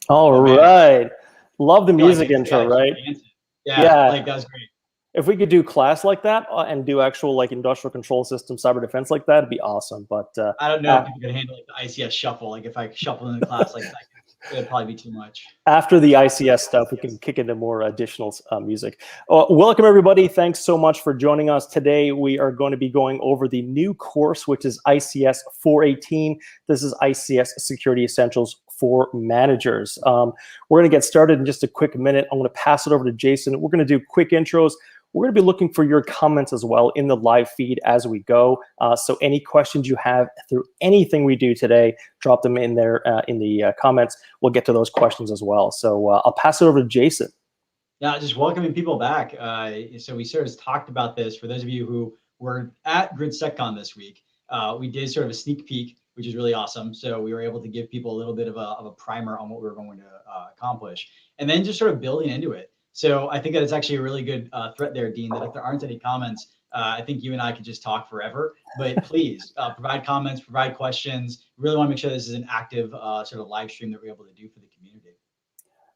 All Oh man, right. Love the I feel like music intro, I just right? danced. Yeah, Yeah. like that was great. If we could do class like that and do actual like industrial control system cyber defense like that, it'd be awesome. But I don't know if people can handle like the ICS shuffle. Like if I shuffle in the class like that, it'd probably be too much. after the ICS stuff, we can kick into more additional music. Welcome, everybody. Thanks so much for joining us. Today, we are going to be going over the new course, which is ICS 418. This is ICS Security Essentials for Managers. We're going to get started in just a quick minute. I'm going to pass it over to Jason. We're going to do quick intros. We're going to be looking for your comments as well in the live feed as we go. So any questions you have through anything we do today, drop them in there in the comments. We'll get to those questions as well. So I'll pass it over to Jason. Yeah, just welcoming people back. So we sort of talked about this for those of you who were at GridSecCon this week. We did sort of a sneak peek, which is really awesome. So we were able to give people a little bit of a primer on what we were going to accomplish, and then just sort of building into it. So I think that it's actually a really good threat there, Dean, that if there aren't any comments, I think you and I could just talk forever. But please provide comments, provide questions. Really want to make sure this is an active sort of live stream that we're able to do for the community.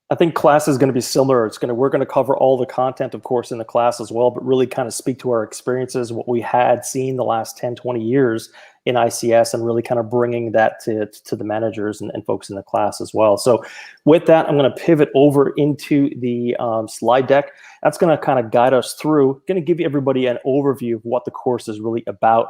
I think class is going to be similar. We're going to cover all the content, of course, in the class as well, but really kind of speak to our experiences, what we had seen the last 10, 20 years in ICS, and really kind of bringing that to the managers and folks in the class as well. So with that, I'm going to pivot over into the slide deck. That's going to kind of guide us through, going to give everybody an overview of what the course is really about,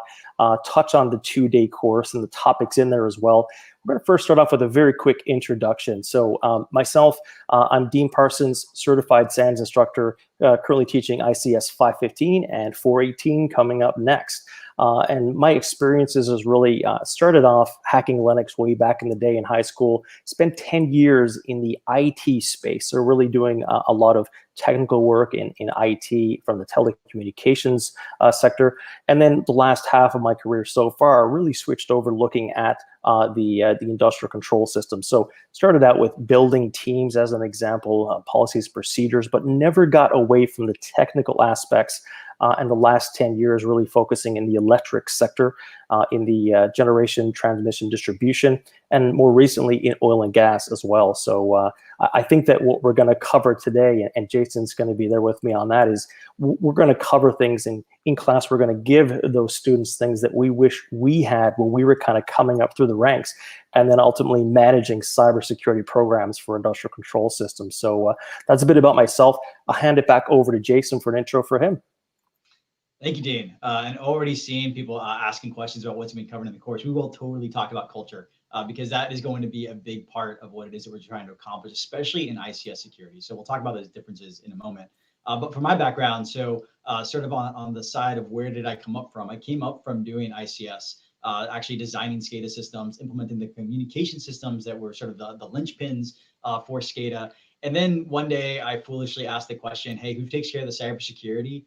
touch on the 2-day course and the topics in there as well. We're going to first start off with a very quick introduction. So myself, I'm Dean Parsons, certified SANS instructor, currently teaching ICS 515 and 418 coming up next. And my experiences is really started off hacking Linux way back in the day in high school, spent 10 years in the IT space, so really doing a lot of technical work in IT from the telecommunications sector. And then the last half of my career so far really switched over looking at the industrial control system. So started out with building teams as an example, policies, procedures, but never got away from the technical aspects. And the last 10 years really focusing in the electric sector, in the generation, transmission, distribution, and more recently in oil and gas as well. So I think that what we're going to cover today, and Jason's going to be there with me on that, is we're going to cover things in class. We're going to give those students things that we wish we had when we were kind of coming up through the ranks, and then ultimately managing cybersecurity programs for industrial control systems. So that's a bit about myself. I'll hand it back over to Jason for an intro for him. Thank you, Dean. And already seeing people asking questions about what's been covered in the course. We will totally talk about culture because that is going to be a big part of what it is that we're trying to accomplish, especially in ICS security. So we'll talk about those differences in a moment. But for my background, so sort of on the side of where did I come up from? I came up from doing ICS, actually designing SCADA systems, implementing the communication systems that were sort of the linchpins for SCADA. And then one day I foolishly asked the question, hey, who takes care of the cybersecurity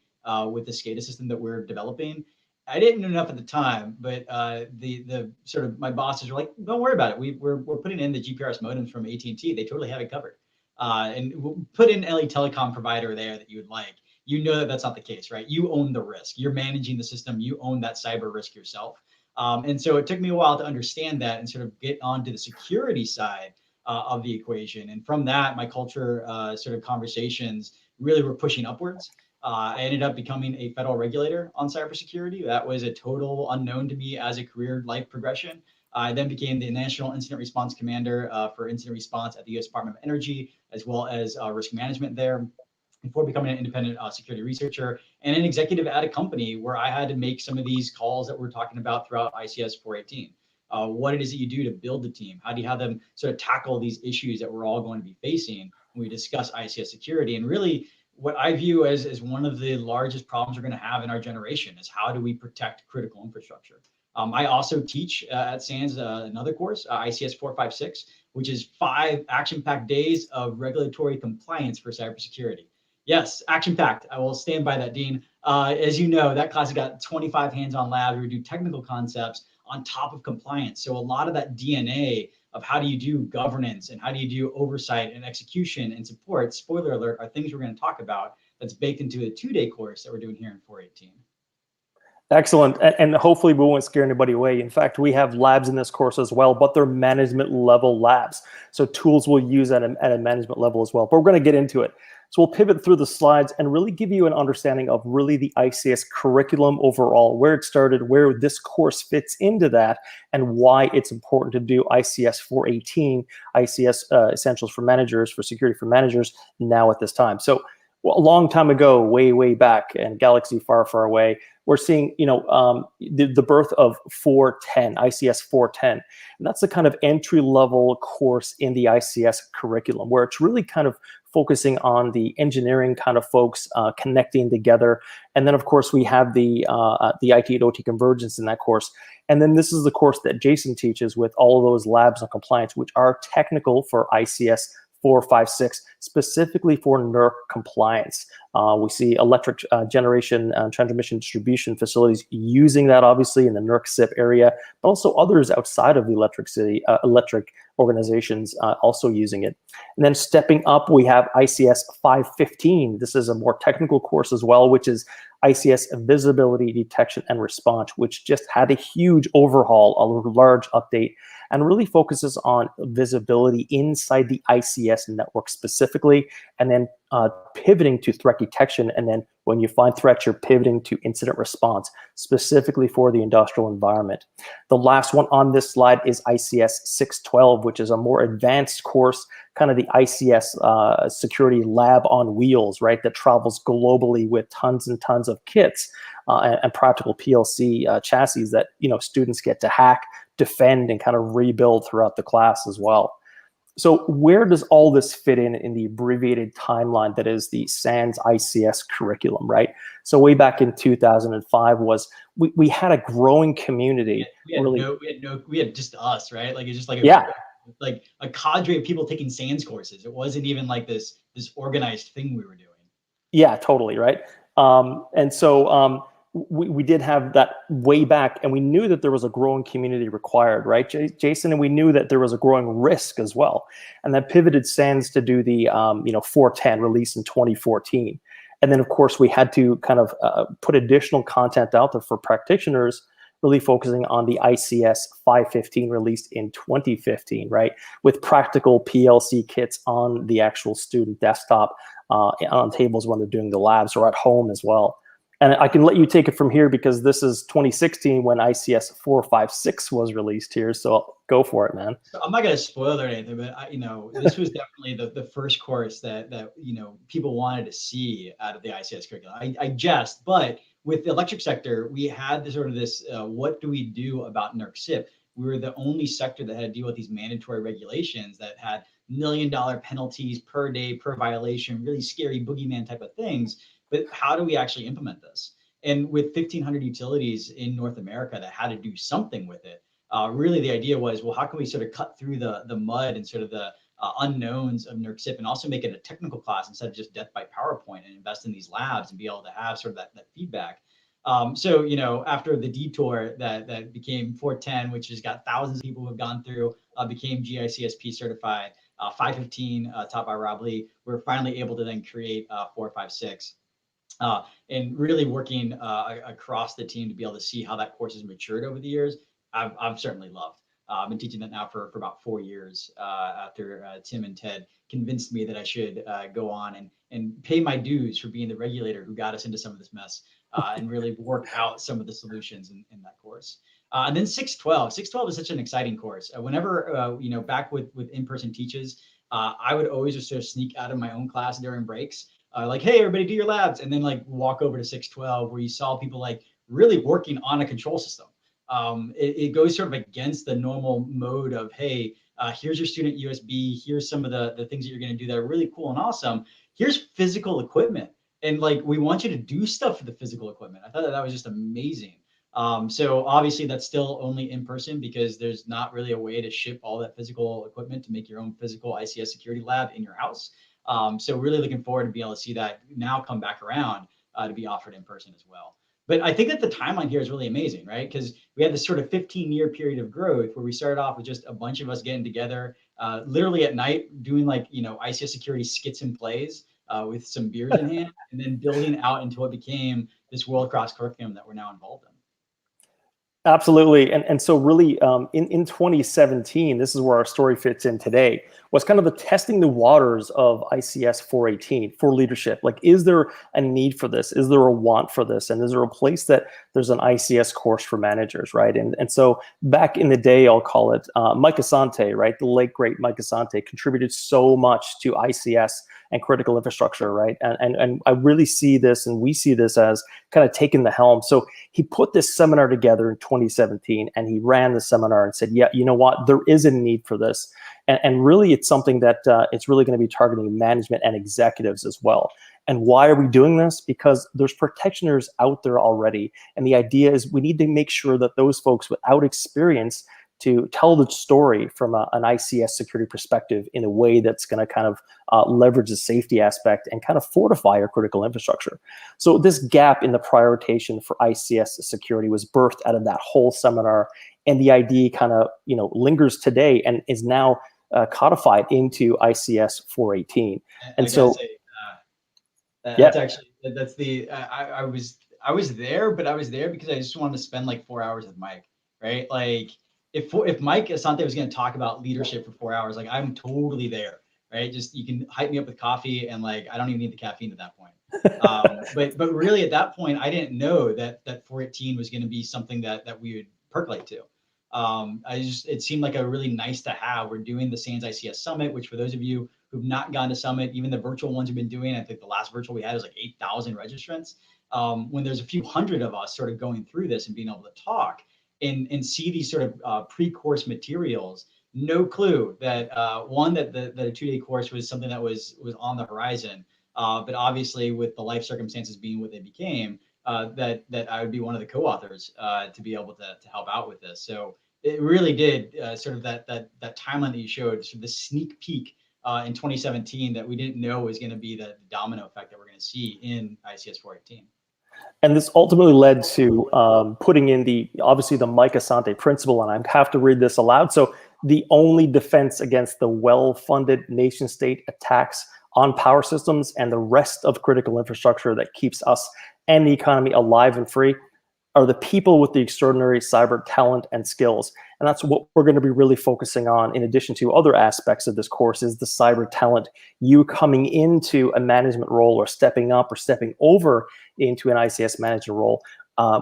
with the SCADA system that we're developing? I didn't know enough at the time, but the sort of my bosses were like, don't worry about it. We're putting in the GPRS modems from AT&T. They totally have it covered. And we'll put in any telecom provider there that you would like. You know that that's not the case, right? You own the risk. You're managing the system. You own that cyber risk yourself. And so it took me a while to understand that and sort of get onto the security side of the equation. And from that, my culture sort of conversations really were pushing upwards. I ended up becoming a federal regulator on cybersecurity. That was a total unknown to me as a career life progression. I then became the National Incident Response Commander for incident response at the U.S. Department of Energy, as well as risk management there, before becoming an independent security researcher and an executive at a company where I had to make some of these calls that we're talking about throughout ICS 418. What it is that you do to build the team? How do you have them sort of tackle these issues that we're all going to be facing when we discuss ICS security? And really, what I view as one of the largest problems we're going to have in our generation is how do we protect critical infrastructure? I also teach at SANS another course, ICS 456, which is 5 action-packed days of regulatory compliance for cybersecurity. Yes, action-packed. I will stand by that, Dean. As you know, that class has got 25 hands-on labs where we do technical concepts on top of compliance. So a lot of that DNA of how do you do governance and how do you do oversight and execution and support, spoiler alert, are things we're going to talk about that's baked into a 2-day course that we're doing here in 418. Excellent. And hopefully we won't scare anybody away. In fact, we have labs in this course as well, but they're management level labs. So tools we'll use at a management level as well. But we're going to get into it. So we'll pivot through the slides and really give you an understanding of really the ICS curriculum overall, where it started, where this course fits into that, and why it's important to do ICS 418, ICS Essentials for Managers, for Security for Managers, now at this time. So well, a long time ago, way back in a galaxy far away, we're seeing, the birth of 410, ICS 410. And that's the kind of entry level course in the ICS curriculum, where it's really kind of focusing on the engineering kind of folks connecting together. And then, of course, we have the IT and OT convergence in that course. And then this is the course that Jason teaches with all of those labs on compliance, which are technical for ICS 456, specifically for NERC compliance. We see electric generation transmission distribution facilities using that, obviously, in the NERC SIP area, but also others outside of the electric organizations also using it. And then stepping up, we have ICS 515. This is a more technical course as well, which is ICS visibility, detection, and response, which just had a huge overhaul, a large update, and really focuses on visibility inside the ICS network specifically, and then pivoting to threat detection. And then when you find threats, you're pivoting to incident response, specifically for the industrial environment. The last one on this slide is ICS 612, which is a more advanced course, kind of the ICS security lab on wheels, right, that travels globally with tons and tons of kits and practical PLC chassis that, students get to hack, defend, and kind of rebuild throughout the class as well. So where does all this fit in the abbreviated timeline that is the SANS ICS curriculum, right? So way back in 2005 we had a growing community. We had just us, right? Like it's just like like a cadre of people taking SANS courses. It wasn't even like this organized thing we were doing. Yeah, totally, right. And so we did have that way back, and we knew that there was a growing community required, right, Jason? And we knew that there was a growing risk as well. And that pivoted SANS to do the 410 release in 2014. And then, of course, we had to kind of put additional content out there for practitioners, really focusing on the ICS 515 released in 2015, right, with practical PLC kits on the actual student desktop, on tables when they're doing the labs, or at home as well. And I can let you take it from here, because this is 2016 when ICS 456 was released here. So go for it, man. So I'm not going to spoil it or anything, but this was definitely the first course that people wanted to see out of the ICS curriculum. I jest, but with the electric sector, we had this what do we do about NERC SIP? We were the only sector that had to deal with these mandatory regulations that had $1 million penalties per day per violation, really scary boogeyman type of things. But how do we actually implement this? And with 1,500 utilities in North America that had to do something with it, really the idea was, well, how can we sort of cut through the mud and sort of the unknowns of NERC SIP, and also make it a technical class instead of just death by PowerPoint, and invest in these labs and be able to have sort of that feedback. So, after the detour that became 410, which has got thousands of people who have gone through, became GICSP certified, 515 taught by Rob Lee, we're finally able to then create 456. And really working across the team to be able to see how that course has matured over the years, I've certainly loved. I've been teaching that now for about 4 years after Tim and Ted convinced me that I should go on and pay my dues for being the regulator who got us into some of this mess, and really work out some of the solutions in that course. And then 612 is such an exciting course. Whenever, back with in-person teaches, I would always just sort of sneak out of my own class during breaks. Like, hey, everybody do your labs, and then like walk over to 612, where you saw people like really working on a control system. It goes sort of against the normal mode of, hey, here's your student USB, here's some of the things that you're going to do that are really cool and awesome. Here's physical equipment, and like we want you to do stuff for the physical equipment. I thought that was just amazing. So obviously that's still only in person, because there's not really a way to ship all that physical equipment to make your own physical ICS security lab in your house. So really looking forward to be able to see that now come back around to be offered in person as well. But I think that the timeline here is really amazing, right? Because we had this sort of 15-year period of growth where we started off with just a bunch of us getting together, literally at night, doing like, ICS security skits and plays with some beers in hand, and then building out into what became this world-class curriculum that we're now involved in. Absolutely. And so really in 2017, this is where our story fits in today, was kind of the testing the waters of ICS 418 for leadership. Like, is there a need for this? Is there a want for this? And is there a place that there's an ICS course for managers, right? And so back in the day, I'll call it Mike Asante, right? The late, great Mike Asante contributed so much to ICS and critical infrastructure, right? And I really see this, and we see this as kind of taking the helm. So he put this seminar together in 2017, and he ran the seminar and said, yeah, you know what, there is a need for this. And really, it's something that it's really going to be targeting management and executives as well. And why are we doing this? Because there's protectioners out there already. And the idea is we need to make sure that those folks without experience to tell the story from an ICS security perspective in a way that's going to kind of leverage the safety aspect and kind of fortify our critical infrastructure. So this gap in the prioritization for ICS security was birthed out of that whole seminar, and the idea kind of lingers today and is now codified into ICS 418. And so, say, yeah, that's actually that's the I was there, but I was there because I just wanted to spend like 4 hours with Mike, right? Like if Mike Asante was going to talk about leadership for 4 hours, like I'm totally there, right? Just you can hype me up with coffee, and like I don't even need the caffeine at that point. But really at that point, I didn't know that 418 was going to be something that we would percolate to. It seemed like a really nice to have. We're doing the SANS ICS Summit, which for those of you who've not gone to Summit, even the virtual ones we've been doing, I think the last virtual we had was like 8,000 registrants. When there's a few hundred of us sort of going through this and being able to talk and see these sort of pre-course materials, no clue that that a 2-day course was something that was on the horizon. But obviously with the life circumstances being what they became, that I would be one of the co-authors to be able to help out with this. So it really did sort of that timeline that you showed, sort of the sneak peek in 2017 that we didn't know was going to be the domino effect that we're going to see in ICS 418. And this ultimately led to putting in obviously the Mike Asante principle, and I have to read this aloud. So the only defense against the well-funded nation-state attacks on power systems and the rest of critical infrastructure that keeps us and the economy alive and free are the people with the extraordinary cyber talent and skills. And that's what we're going to be really focusing on, in addition to other aspects of this course, is the cyber talent. You coming into a management role or stepping up or stepping over into an ICS manager role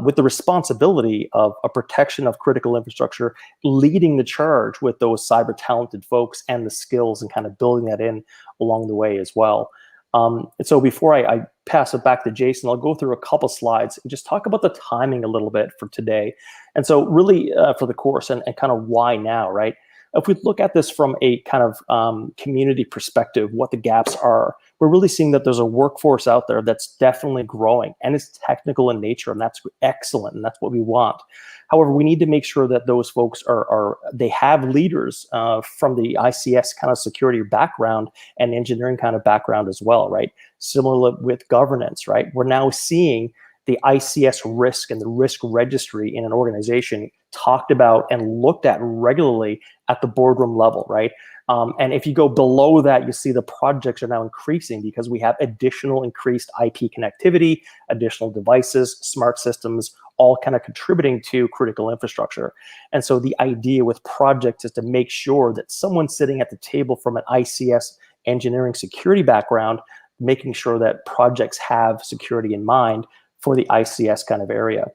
with the responsibility of a protection of critical infrastructure, leading the charge with those cyber talented folks and the skills, and kind of building that in along the way as well. And so before I pass it back to Jason, I'll go through a couple slides and just talk about the timing a little bit for today. And so really for the course and kind of why now, right? If we look at this from a kind of community perspective, what the gaps are, we're really seeing that there's a workforce out there that's definitely growing, and it's technical in nature, and that's excellent, and that's what we want. However, we need to make sure that those folks they have leaders from the ICS kind of security background and engineering kind of background as well, right? Similar with governance, right? We're now seeing the ICS risk and the risk registry in an organization talked about and looked at regularly at the boardroom level, right? And if you go below that, you see the projects are now increasing because we have additional increased IP connectivity, additional devices, smart systems, all kind of contributing to critical infrastructure. And so the idea with projects is to make sure that someone sitting at the table from an ICS engineering security background, making sure that projects have security in mind for the ICS kind of area.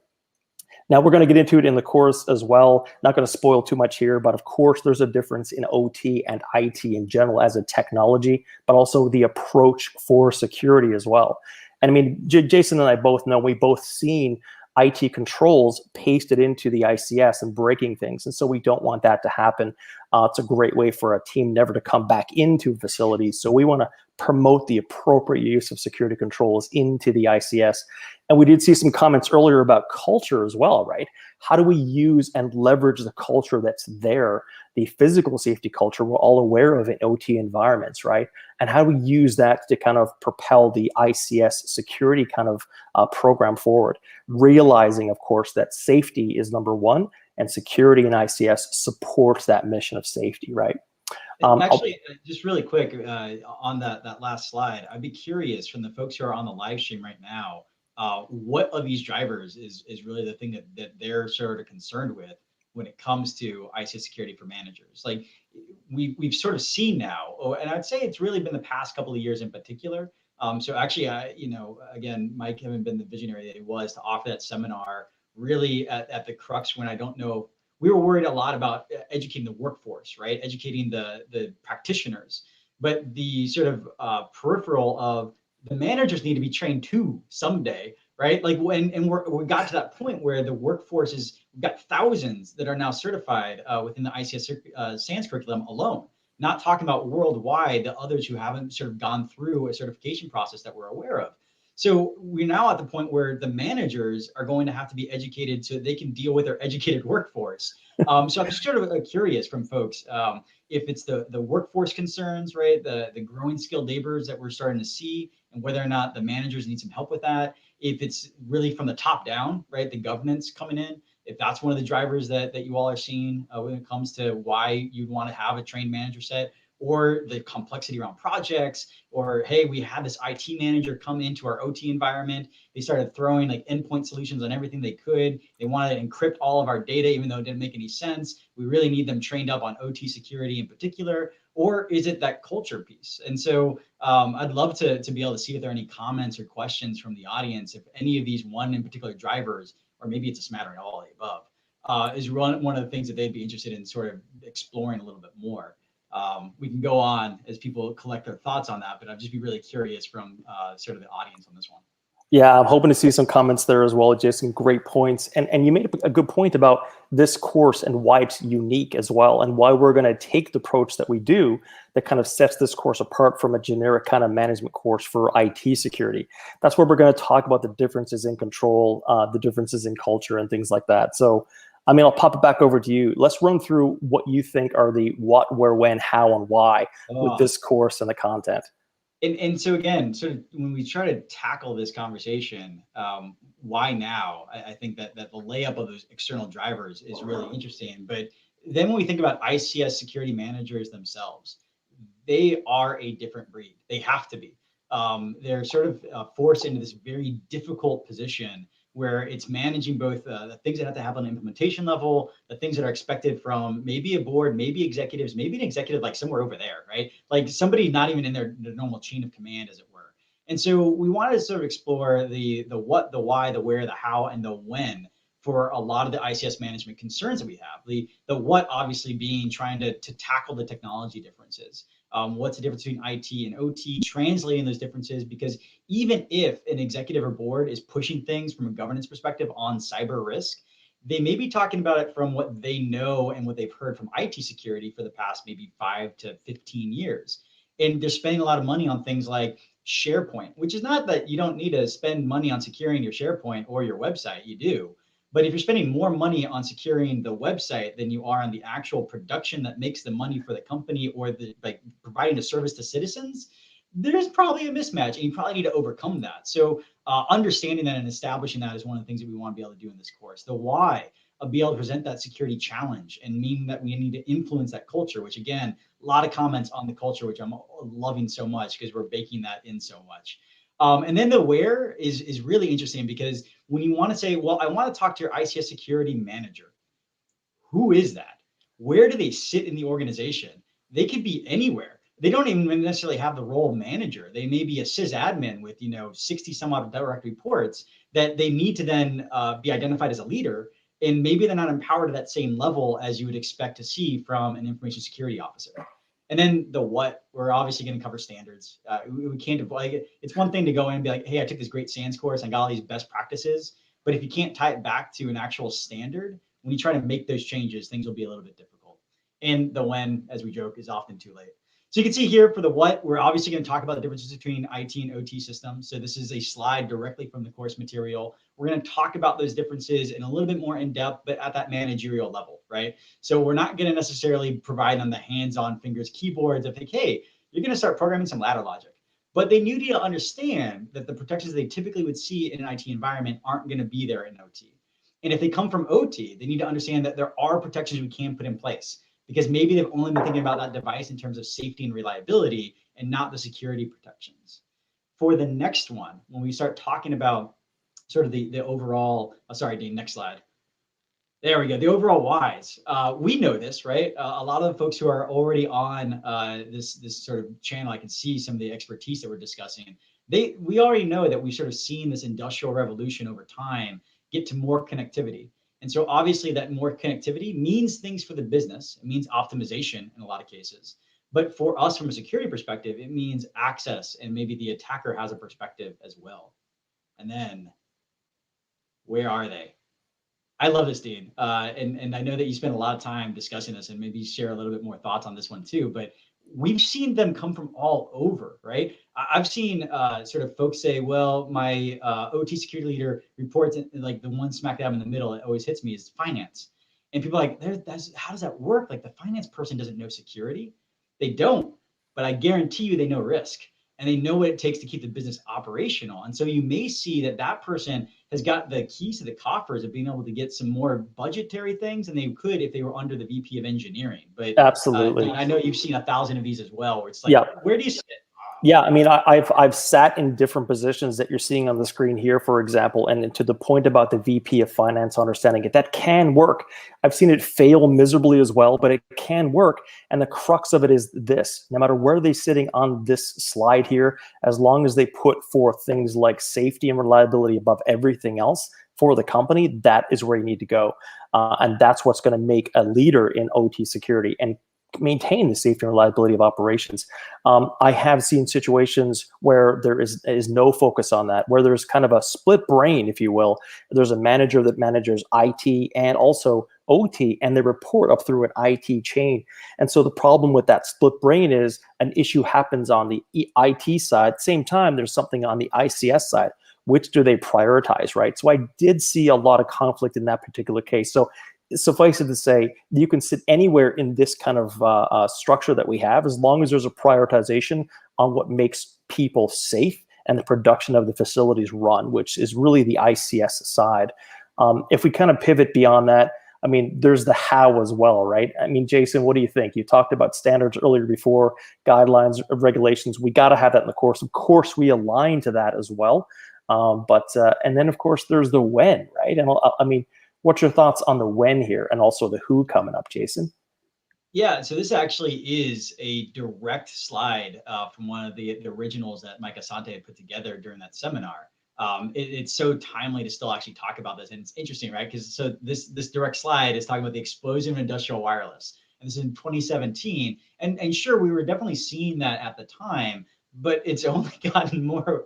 Now we're going to get into it in the course as well. Not going to spoil too much here, but of course there's a difference in OT and IT in general as a technology, but also the approach for security as well. And I mean, Jason and I both know, we both seen IT controls pasted into the ICS and breaking things. And so we don't want that to happen. It's a great way for a team never to come back into facilities. So we want to promote the appropriate use of security controls into the ICS. And we did see some comments earlier about culture as well, right? How do we use and leverage the culture that's there, the physical safety culture we're all aware of in OT environments, right? And how do we use that to kind of propel the ICS security kind of program forward? Realizing, of course, that safety is number one, and security in ICS supports that mission of safety, right? Actually, just really quick on that last slide, I'd be curious from the folks who are on the live stream right now, what of these drivers is really the thing that they're sort of concerned with when it comes to ICS security for managers. Like we've sort of seen now, and I'd say it's really been the past couple of years in particular. So actually, again, Mike having been the visionary that he was to offer that seminar really at the crux when I don't know, we were worried a lot about educating the workforce, right? Educating the practitioners, but the sort of peripheral of the managers need to be trained too someday, right? Like we got to that point where the workforce we've got thousands that are now certified within the ICS SANS curriculum alone. Not talking about worldwide, the others who haven't sort of gone through a certification process that we're aware of. So we're now at the point where the managers are going to have to be educated so they can deal with their educated workforce. So I'm just sort of curious from folks if it's the workforce concerns, right? The growing skilled laborers that we're starting to see, and whether or not the managers need some help with that. If it's really from the top down, right? The governance coming in, if that's one of the drivers that you all are seeing when it comes to why you'd want to have a trained manager set, or the complexity around projects, or hey, we had this IT manager come into our OT environment. They started throwing like endpoint solutions on everything they could. They wanted to encrypt all of our data, even though it didn't make any sense. We really need them trained up on OT security in particular. Or is it that culture piece? And so I'd love to be able to see if there are any comments or questions from the audience, if any of these one in particular drivers, or maybe it's a smattering of all of the above, is one of the things that they'd be interested in sort of exploring a little bit more. We can go on as people collect their thoughts on that, but I'd just be really curious from sort of the audience on this one. Yeah, I'm hoping to see some comments there as well, Jason. Great points. And you made a good point about this course and why it's unique as well, and why we're going to take the approach that we do that kind of sets this course apart from a generic kind of management course for IT security. That's where we're going to talk about the differences in control, the differences in culture, and things like that. So, I mean, I'll pop it back over to you. Let's run through what you think are the what, where, when, how, and why with this course and the content. And so again, sort of when we try to tackle this conversation, why now? I think that the layup of those external drivers is really interesting. But then when we think about ICS security managers themselves, they are a different breed. They have to be. They're sort of forced into this very difficult position where it's managing both the things that have to happen on the implementation level, the things that are expected from maybe a board, maybe executives, maybe an executive like somewhere over there, right? Like somebody not even in their normal chain of command, as it were. And so we wanted to sort of explore the what, the why, the where, the how, and the when for a lot of the ICS management concerns that we have. The what obviously being trying to tackle the technology differences. What's the difference between IT and OT, translating those differences, because even if an executive or board is pushing things from a governance perspective on cyber risk, they may be talking about it from what they know and what they've heard from IT security for the past maybe 5 to 15 years. And they're spending a lot of money on things like SharePoint, which is not that you don't need to spend money on securing your SharePoint or your website, you do. But if you're spending more money on securing the website than you are on the actual production that makes the money for the company, or the like providing a service to citizens, there's probably a mismatch, and you probably need to overcome that. So understanding that and establishing that is one of the things that we want to be able to do in this course. The why of be able to present that security challenge, and meaning that we need to influence that culture, which again, a lot of comments on the culture, which I'm loving so much because we're baking that in so much. And then the where is really interesting, because when you want to say, well, I want to talk to your ICS security manager, who is that? Where do they sit in the organization? They could be anywhere. They don't even necessarily have the role of manager. They may be a sysadmin with 60 some odd direct reports that they need to then be identified as a leader. And maybe they're not empowered at that same level as you would expect to see from an information security officer. And then the what, we're obviously going to cover standards. We can't avoid, it's one thing to go in and be like, hey, I took this great SANS course, I got all these best practices. But if you can't tie it back to an actual standard, when you try to make those changes, things will be a little bit difficult. And the when, as we joke, is often too late. So you can see here for the what, we're obviously going to talk about the differences between IT and OT systems. So this is a slide directly from the course material. We're going to talk about those differences in a little bit more in depth, but at that managerial level, right? So we're not going to necessarily provide them the hands-on fingers keyboards of like, hey, you're going to start programming some ladder logic. But they need to understand that the protections they typically would see in an IT environment aren't going to be there in OT. And if they come from OT, they need to understand that there are protections we can put in place, because maybe they've only been thinking about that device in terms of safety and reliability and not the security protections. For the next one, when we start talking about sort of the overall, sorry, Dean, next slide. There we go. The overall whys. We know this, right? A lot of the folks who are already on this sort of channel, I can see some of the expertise that we're discussing. We already know that we've sort of seen this industrial revolution over time get to more connectivity. And so obviously that more connectivity means things for the business. It means optimization in a lot of cases. But for us from a security perspective, it means access, and maybe the attacker has a perspective as well. And then where are they? I love this, Dean. And I know that you spent a lot of time discussing this, and maybe share a little bit more thoughts on this one too. But we've seen them come from all over, right? I've seen sort of folks say, well, my OT security leader reports, like the one smack dab in the middle that always hits me is finance. And people are like, how does that work? Like the finance person doesn't know security. They don't, but I guarantee you they know risk, and they know what it takes to keep the business operational. And so you may see that that person has got the keys to the coffers of being able to get some more budgetary things than they could if they were under the VP of engineering. But Absolutely. I know you've seen 1,000 of these as well, where it's like, Yeah. where do you sit? Yeah, I mean, I've sat in different positions that you're seeing on the screen here, for example, and to the point about the VP of Finance understanding it, that can work. I've seen it fail miserably as well, but it can work. And the crux of it is this: no matter where they're sitting on this slide here, as long as they put forth things like safety and reliability above everything else for the company, that is where you need to go. And that's what's going to make a leader in OT security and maintain the safety and reliability of operations. I have seen situations where there is no focus on that, where there's kind of a split brain, if you will. There's a manager that manages IT and also OT, and they report up through an IT chain. And so the problem with that split brain is an issue happens on the IT side. Same time, there's something on the ICS side. Which do they prioritize, right? So I did see a lot of conflict in that particular case. So suffice it to say, you can sit anywhere in this kind of structure that we have, as long as there's a prioritization on what makes people safe and the production of the facilities run, which is really the ICS side. If we kind of pivot beyond that, I mean, there's the how as well, right? I mean, Jason, what do you think? You talked about standards earlier before, guidelines, regulations. We got to have that in the course. Of course, we align to that as well. And then, of course, there's the when, right? And I mean, what's your thoughts on the when here, and also the who coming up, Jason? Yeah, so this actually is a direct slide from one of the originals that Mike Asante had put together during that seminar. It's so timely to still actually talk about this, and it's interesting, right? Because so this direct slide is talking about the explosion of industrial wireless, and this is in 2017. And sure, we were definitely seeing that at the time, but it's only gotten more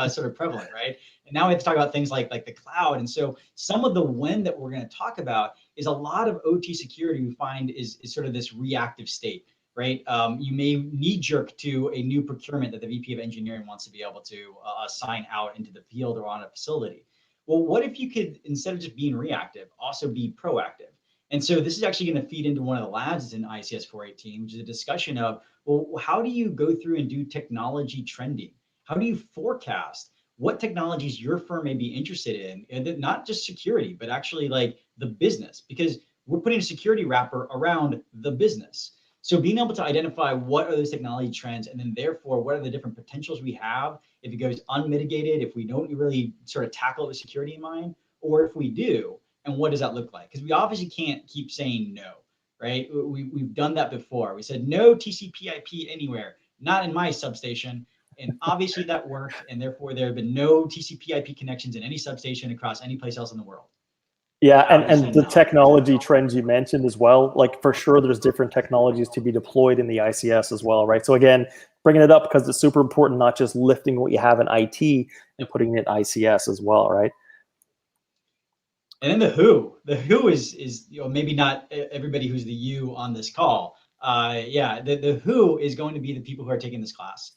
sort of prevalent, right? And now we have to talk about things like the cloud. And so some of the when that we're going to talk about is a lot of OT security we find is sort of this reactive state, right? You may knee jerk to a new procurement that the VP of engineering wants to be able to assign out into the field or on a facility. Well, what if you could, instead of just being reactive, also be proactive? And so this is actually going to feed into one of the labs in ICS 418, which is a discussion of, well, how do you go through and do technology trending? How do you forecast what technologies your firm may be interested in, and not just security, but actually like the business, because we're putting a security wrapper around the business. So being able to identify what are those technology trends, and then therefore what are the different potentials we have if it goes unmitigated, if we don't really sort of tackle it with security in mind, or if we do, and what does that look like? Because we obviously can't keep saying no, right? We've done that before. We said no TCP/IP anywhere, not in my substation. And obviously that worked, and therefore there have been no TCP/IP connections in any substation across any place else in the world. Yeah, and the technology trends you mentioned as well, like for sure there's different technologies to be deployed in the ICS as well, right? So again, bringing it up because it's super important, not just lifting what you have in IT and putting it in ICS as well, right? And then the who is maybe not everybody who's the you on this call. Yeah, the who is going to be the people who are taking this class.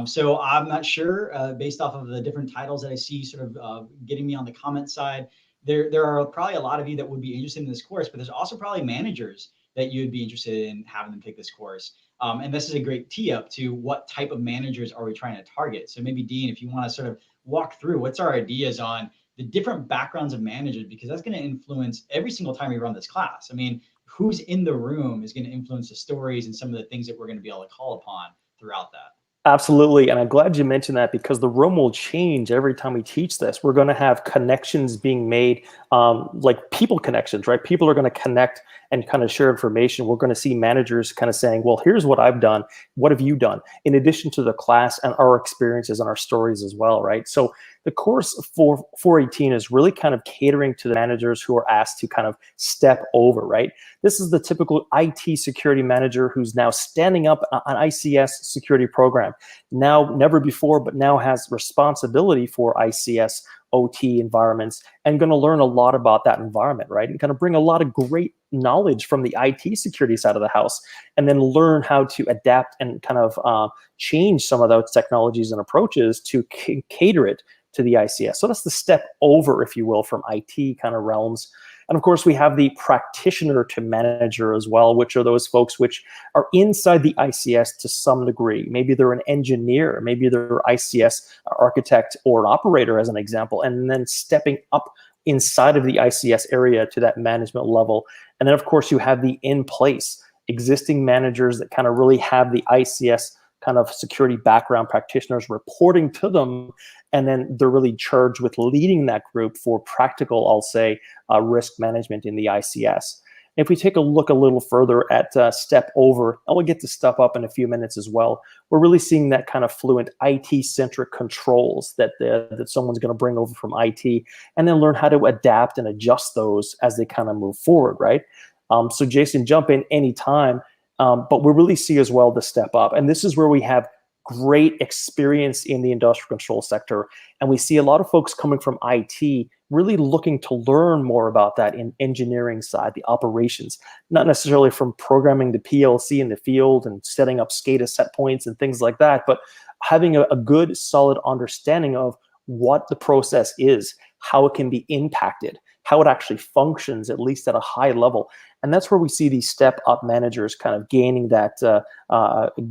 So I'm not sure, based off of the different titles that I see sort of getting me on the comment side, there are probably a lot of you that would be interested in this course, but there's also probably managers that you'd be interested in having them take this course. And this is a great tee up to what type of managers are we trying to target. So maybe Dean, if you want to sort of walk through what's our ideas on the different backgrounds of managers, because that's going to influence every single time we run this class. I mean, who's in the room is going to influence the stories and some of the things that we're going to be able to call upon throughout that. Absolutely. And I'm glad you mentioned that because the room will change every time we teach this. We're going to have connections being made, like people connections, right? People are going to connect and kind of share information. We're going to see managers kind of saying, well, here's what I've done. What have you done? In addition to the class and our experiences and our stories as well, right? So the course for 418 is really kind of catering to the managers who are asked to kind of step over, right? This is the typical IT security manager who's now standing up an ICS security program. Now, never before, but now has responsibility for ICS OT environments and going to learn a lot about that environment, right? And kind of bring a lot of great knowledge from the IT security side of the house, and then learn how to adapt and kind of change some of those technologies and approaches to cater it to the ICS. So that's the step over, if you will, from IT kind of realms. And of course, we have the practitioner to manager as well, which are those folks which are inside the ICS to some degree. Maybe they're an engineer, maybe they're ICS architect or an operator, as an example, and then stepping up inside of the ICS area to that management level. And then, of course, you have the in-place existing managers that kind of really have the ICS kind of security background practitioners reporting to them, and then they're really charged with leading that group for practical, I'll say, risk management in the ICS. If we take a look a little further at step over, and we'll get to step up in a few minutes as well, we're really seeing that kind of fluent IT-centric controls that someone's going to bring over from IT, and then learn how to adapt and adjust those as they kind of move forward, right? So Jason, jump in anytime. But we really see as well the step up. And this is where we have great experience in the industrial control sector. And we see a lot of folks coming from IT really looking to learn more about that in engineering side, the operations, not necessarily from programming the PLC in the field and setting up SCADA set points and things like that, but having a good, solid understanding of what the process is, how it can be impacted, how it actually functions, at least at a high level. And that's where we see these step up managers kind of gaining that,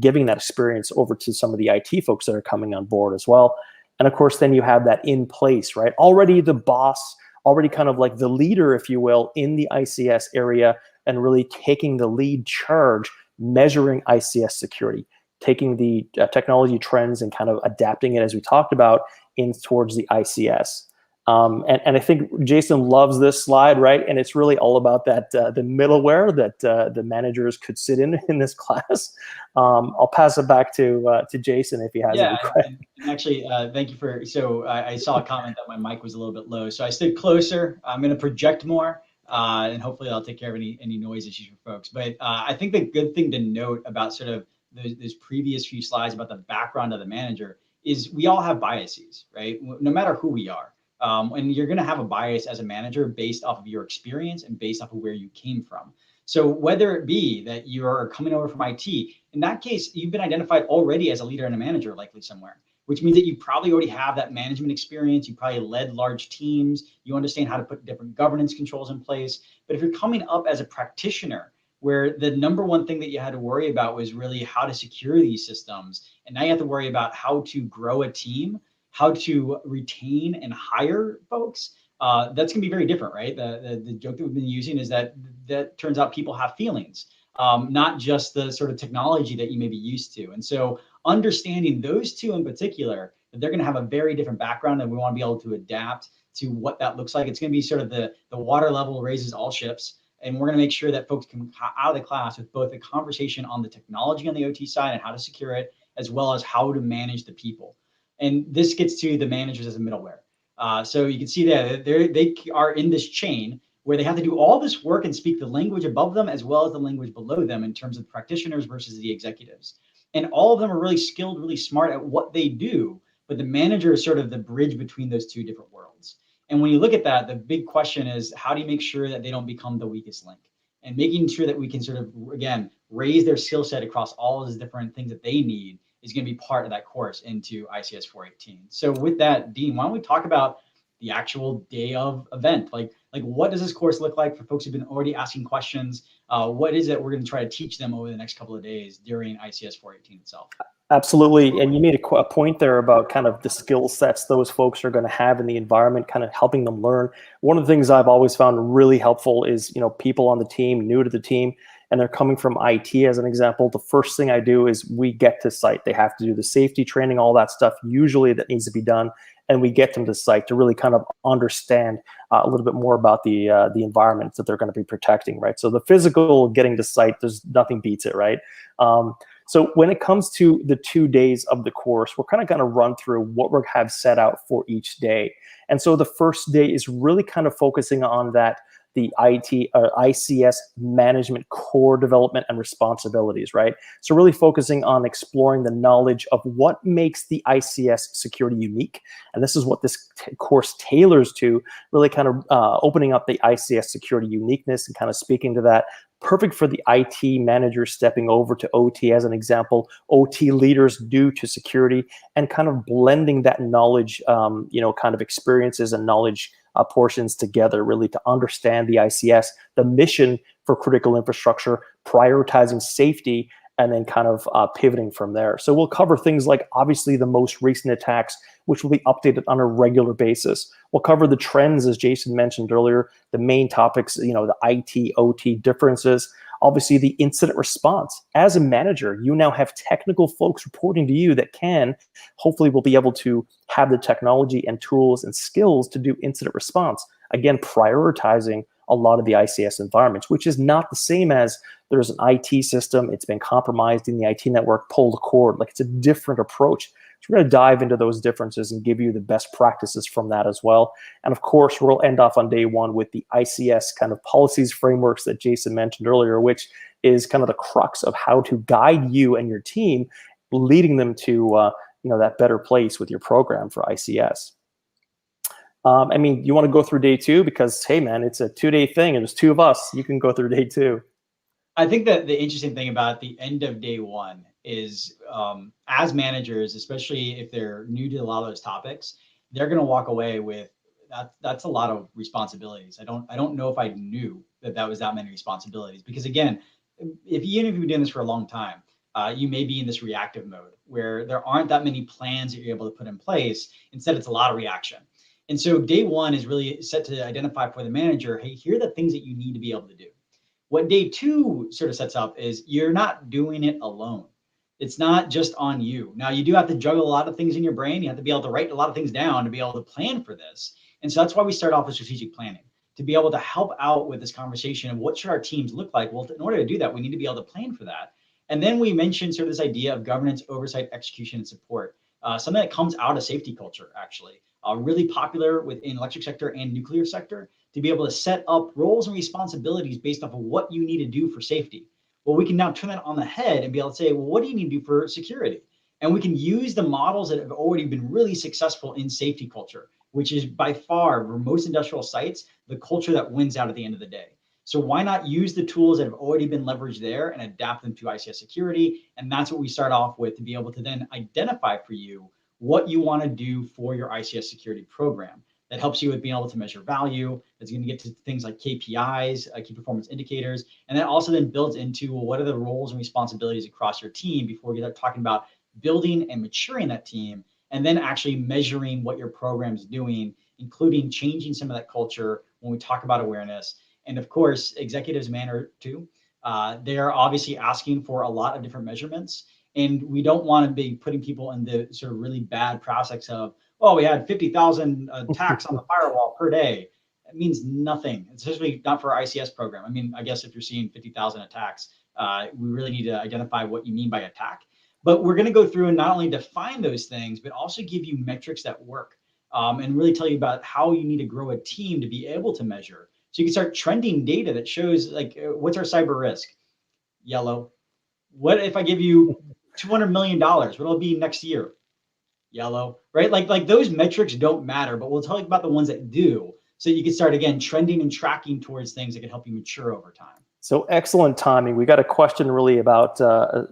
giving that experience over to some of the IT folks that are coming on board as well. And of course, then you have that in place, right? Already the boss, already kind of like the leader, if you will, in the ICS area, and really taking the lead charge, measuring ICS security, taking the technology trends and kind of adapting it, as we talked about, in towards the ICS. And I think Jason loves this slide, right? And it's really all about that the middleware that the managers could sit in this class. I'll pass it back to Jason if he has any questions. And actually, thank you for. So I saw a comment that my mic was a little bit low, so I stood closer. I'm going to project more, and hopefully I'll take care of any noise issues for folks. But I think the good thing to note about sort of those previous few slides about the background of the manager is we all have biases, right? No matter who we are. And you're going to have a bias as a manager based off of your experience and based off of where you came from. So whether it be that you're coming over from IT, in that case, you've been identified already as a leader and a manager, likely somewhere, which means that you probably already have that management experience. You probably led large teams. You understand how to put different governance controls in place. But if you're coming up as a practitioner, where the number one thing that you had to worry about was really how to secure these systems, and now you have to worry about how to grow a team, how to retain and hire folks, that's going to be very different, right? The joke that we've been using is that turns out people have feelings, not just the sort of technology that you may be used to. And so understanding those two in particular, that they're going to have a very different background, and we want to be able to adapt to what that looks like. It's going to be sort of the water level raises all ships. And we're going to make sure that folks come out of the class with both a conversation on the technology on the OT side and how to secure it, as well as how to manage the people. And this gets to the managers as a middleware. So you can see that they are in this chain where they have to do all this work and speak the language above them as well as the language below them in terms of practitioners versus the executives. And all of them are really skilled, really smart at what they do, but the manager is sort of the bridge between those two different worlds. And when you look at that, the big question is, how do you make sure that they don't become the weakest link? And making sure that we can sort of, again, raise their skill set across all of these different things that they need is going to be part of that course into ICS 418. So with that, Dean, why don't we talk about the actual day of event? Like what does this course look like for folks who've been already asking questions? What is it we're going to try to teach them over the next couple of days during ICS 418 itself? Absolutely. And you made a point there about kind of the skill sets those folks are going to have in the environment, kind of helping them learn. One of the things I've always found really helpful is, people on the team, new to the team, and they're coming from IT as an example, the first thing I do is we get to site. They have to do the safety training, all that stuff usually that needs to be done, and we get them to site to really kind of understand a little bit more about the environment that they're going to be protecting, right? So the physical getting to site, there's nothing beats it, right? So when it comes to the 2 days of the course, we're kind of going to run through what we have set out for each day. And so the first day is really kind of focusing on the ICS management core development and responsibilities, right? So really focusing on exploring the knowledge of what makes the ICS security unique. And this is what this course tailors to, really kind of opening up the ICS security uniqueness and kind of speaking to that. Perfect for the IT managers stepping over to OT as an example, OT leaders due to security, and kind of blending that knowledge, kind of experiences and knowledge portions together, really to understand the ICS, the mission for critical infrastructure, prioritizing safety, and then kind of pivoting from there. So we'll cover things like obviously the most recent attacks, which will be updated on a regular basis. We'll cover the trends, as Jason mentioned earlier, the main topics, the IT, OT differences, obviously the incident response. As a manager, you now have technical folks reporting to you that hopefully will be able to have the technology and tools and skills to do incident response. Again, prioritizing a lot of the ICS environments, which is not the same as there's an IT system, it's been compromised in the IT network, pull the cord. Like, it's a different approach. So we're going to dive into those differences and give you the best practices from that as well. And of course, we'll end off on day one with the ICS kind of policies, frameworks that Jason mentioned earlier, which is kind of the crux of how to guide you and your team, leading them to that better place with your program for ICS. You want to go through day two because, hey, man, it's a 2-day thing and there's two of us. You can go through day two. I think that the interesting thing about the end of day one is as managers, especially if they're new to a lot of those topics, they're going to walk away with that's a lot of responsibilities. I don't know if I knew that was that many responsibilities, because again, even if you've been doing this for a long time, you may be in this reactive mode where there aren't that many plans that you're able to put in place. Instead, it's a lot of reaction. And so day one is really set to identify for the manager, hey, here are the things that you need to be able to do. What day two sort of sets up is you're not doing it alone. It's not just on you. Now, you do have to juggle a lot of things in your brain. You have to be able to write a lot of things down to be able to plan for this. And so that's why we start off with strategic planning, to be able to help out with this conversation of what should our teams look like. Well, in order to do that, we need to be able to plan for that. And then we mentioned sort of this idea of governance, oversight, execution, and support, something that comes out of safety culture, actually. Really popular within electric sector and nuclear sector, to be able to set up roles and responsibilities based off of what you need to do for safety. Well, we can now turn that on the head and be able to say, well, what do you need to do for security? And we can use the models that have already been really successful in safety culture, which is by far, for most industrial sites, the culture that wins out at the end of the day. So why not use the tools that have already been leveraged there and adapt them to ICS security? And that's what we start off with, to be able to then identify for you what you want to do for your ICS security program. That helps you with being able to measure value. That's going to get to things like KPIs, key performance indicators. And that also then builds into, well, what are the roles and responsibilities across your team before we start talking about building and maturing that team, and then actually measuring what your program is doing, including changing some of that culture when we talk about awareness. And of course, executives matter too. They are obviously asking for a lot of different measurements. And we don't want to be putting people in the sort of really bad process of, oh, we had 50,000 attacks on the firewall per day. It means nothing, especially not for our ICS program. I mean, I guess if you're seeing 50,000 attacks, we really need to identify what you mean by attack. But we're going to go through and not only define those things, but also give you metrics that work, and really tell you about how you need to grow a team to be able to measure. So you can start trending data that shows, like, what's our cyber risk? Yellow. What if I give you $200 million? What'll it be next year? Yellow, right? Like those metrics don't matter, but we'll tell you about the ones that do, so you can start, again, trending and tracking towards things that can help you mature over time. So excellent timing. We got a question really about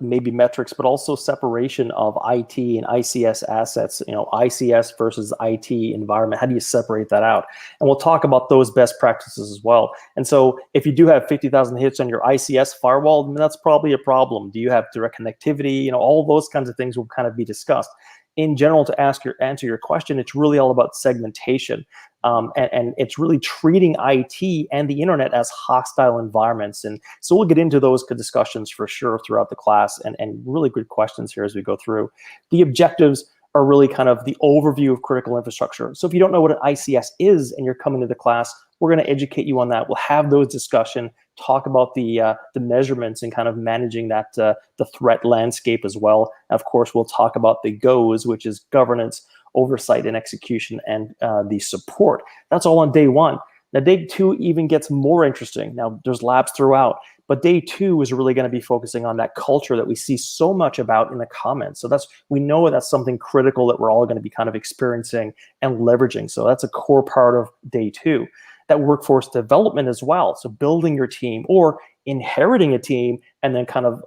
maybe metrics, but also separation of IT and ICS assets, ICS versus IT environment. How do you separate that out? And we'll talk about those best practices as well. And so if you do have 50,000 hits on your ICS firewall, then that's probably a problem. Do you have direct connectivity? All those kinds of things will kind of be discussed. In general, to answer your question, it's really all about segmentation. And it's really treating IT and the internet as hostile environments. And so we'll get into those discussions for sure throughout the class, and really good questions here as we go through. The objectives are really kind of the overview of critical infrastructure. So if you don't know what an ICS is and you're coming to the class, we're going to educate you on that. We'll have those discussion, talk about the measurements and kind of managing that the threat landscape as well. Of course, we'll talk about the GOES, which is governance, oversight, and execution, and the support. That's all on day one. Now, day two even gets more interesting. Now, there's labs throughout, but day two is really going to be focusing on that culture that we see so much about in the comments. So we know that's something critical that we're all going to be kind of experiencing and leveraging. So that's a core part of day two. That workforce development as well. So building your team or inheriting a team and then kind of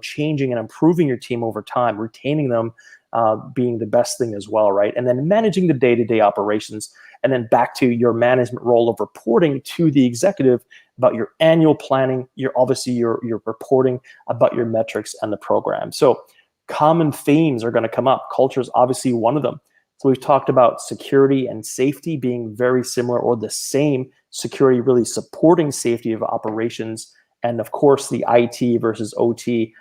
changing and improving your team over time, retaining them being the best thing as well, right? And then managing the day-to-day operations, and then back to your management role of reporting to the executive about your annual planning, your reporting about your metrics and the program. So common themes are going to come up. Culture is obviously one of them. So we've talked about security and safety being very similar or the same, security really supporting safety of operations, and of course the IT versus OT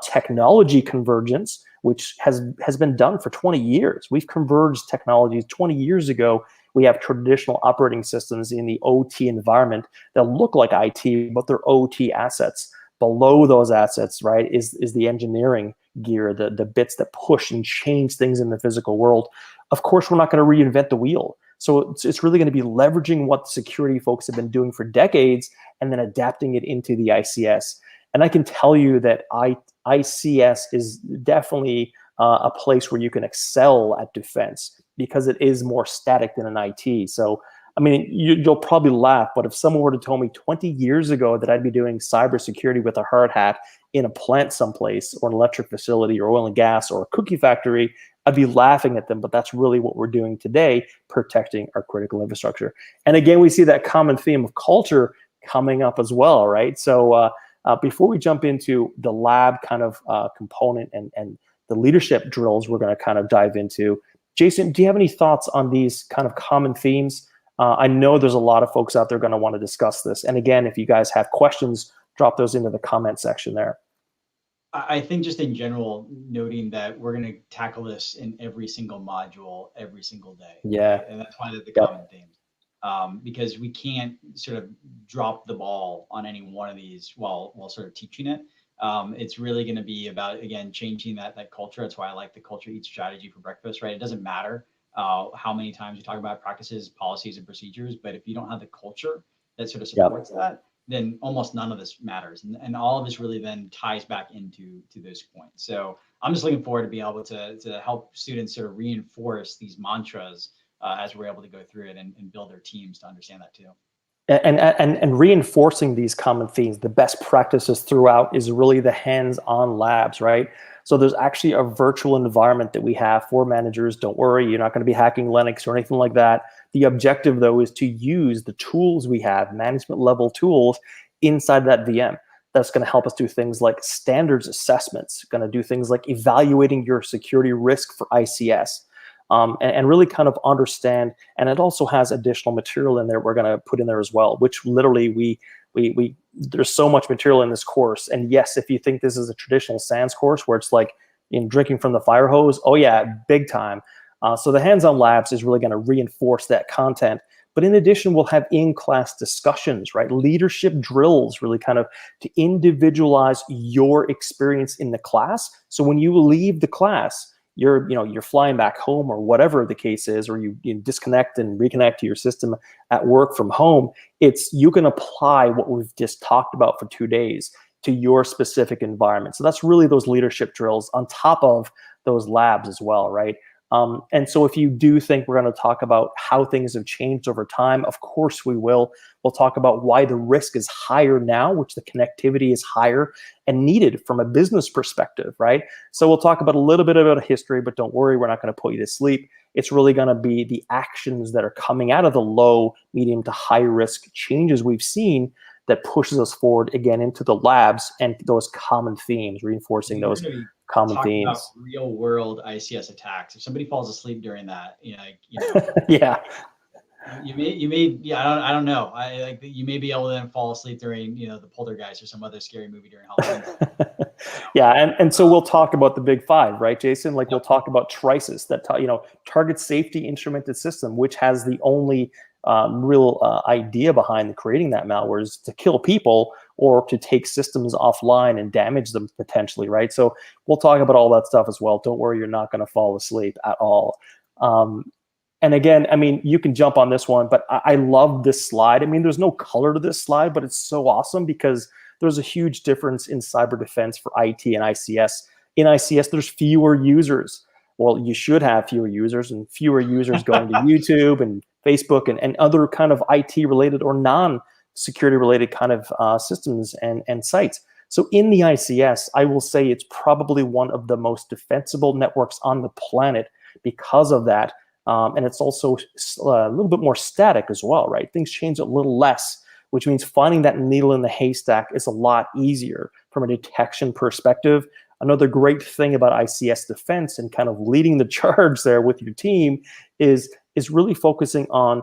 technology convergence, which has been done for 20 years. We've converged technologies 20 years ago. We have traditional operating systems in the OT environment that look like IT, but they're OT assets. Below those assets, right, is the engineering gear, the bits that push and change things in the physical world. Of course, we're not going to reinvent the wheel. So it's really going to be leveraging what the security folks have been doing for decades and then adapting it into the ICS. And I can tell you that ICS is definitely a place where you can excel at defense because it is more static than an IT. So, I mean, you'll probably laugh, but if someone were to tell me 20 years ago that I'd be doing cybersecurity with a hard hat in a plant someplace or an electric facility or oil and gas or a cookie factory, I'd be laughing at them, but that's really what we're doing today, protecting our critical infrastructure. And again, we see that common theme of culture coming up as well, right? So before we jump into the lab kind of component and the leadership drills we're going to kind of dive into, Jason, do you have any thoughts on these kind of common themes? I know there's a lot of folks out there going to want to discuss this. And again, if you guys have questions, drop those into the comment section there. I think just in general, noting that we're going to tackle this in every single module, every single day. Yeah. Right? And that's one of the common themes. Because we can't sort of drop the ball on any one of these while sort of teaching it. It's really going to be about, again, changing that culture. That's why I like the culture eats strategy for breakfast, right? It doesn't matter how many times you talk about practices, policies, and procedures, but if you don't have the culture that sort of supports that, then almost none of this matters. And all of this really then ties back into those points. So I'm just looking forward to being able to help students sort of reinforce these mantras as we're able to go through it and build their teams to understand that too. And reinforcing these common themes, the best practices throughout is really the hands-on labs, right? So there's actually a virtual environment that we have for managers. Don't worry, you're not going to be hacking Linux or anything like that. The objective, though, is to use the tools we have, management level tools inside that VM. That's going to help us do things like standards assessments, going to do things like evaluating your security risk for ICS. And really kind of understand, and it also has additional material in there we're going to put in there as well, which literally there's so much material in this course. And yes, if you think this is a traditional SANS course where it's like drinking from the fire hose, oh yeah, big time. So the hands-on labs is really going to reinforce that content. But in addition, we'll have in-class discussions, right? Leadership drills, really kind of to individualize your experience in the class. So when you leave the class, you're flying back home or whatever the case is, or you disconnect and reconnect to your system at work from home, you can apply what we've just talked about for 2 days to your specific environment. So that's really those leadership drills on top of those labs as well, right? And so if you do think we're going to talk about how things have changed over time, of course we will. We'll talk about why the risk is higher now, which the connectivity is higher and needed from a business perspective, right? So we'll talk about a little bit about history, but don't worry, we're not going to put you to sleep. It's really going to be the actions that are coming out of the low, medium to high risk changes we've seen that pushes us forward again into the labs and those common themes, reinforcing those common themes. About real world ICS attacks. If somebody falls asleep during that, yeah. Yeah, I don't know. I like you may be able to then fall asleep during, the Poltergeist or some other scary movie during Halloween. Yeah, and so we'll talk about the big five, right, Jason? Like we'll Yep. talk about Trisis, that target safety instrumented system, which has the only real idea behind creating that malware is to kill people or to take systems offline and damage them potentially, right? So we'll talk about all that stuff as well. Don't worry, you're not going to fall asleep at all. And again, I mean, you can jump on this one, but I love this slide. I mean, there's no color to this slide, but it's so awesome because there's a huge difference in cyber defense for IT and ICS. In ICS, there's fewer users. Well, you should have fewer users and fewer users going to YouTube and Facebook and other kind of IT related or non-security related kind of systems and sites. So in the ICS, I will say it's probably one of the most defensible networks on the planet because of that. And it's also a little bit more static as well, right? Things change a little less, which means finding that needle in the haystack is a lot easier from a detection perspective. Another great thing about ICS defense and kind of leading the charge there with your team is really focusing on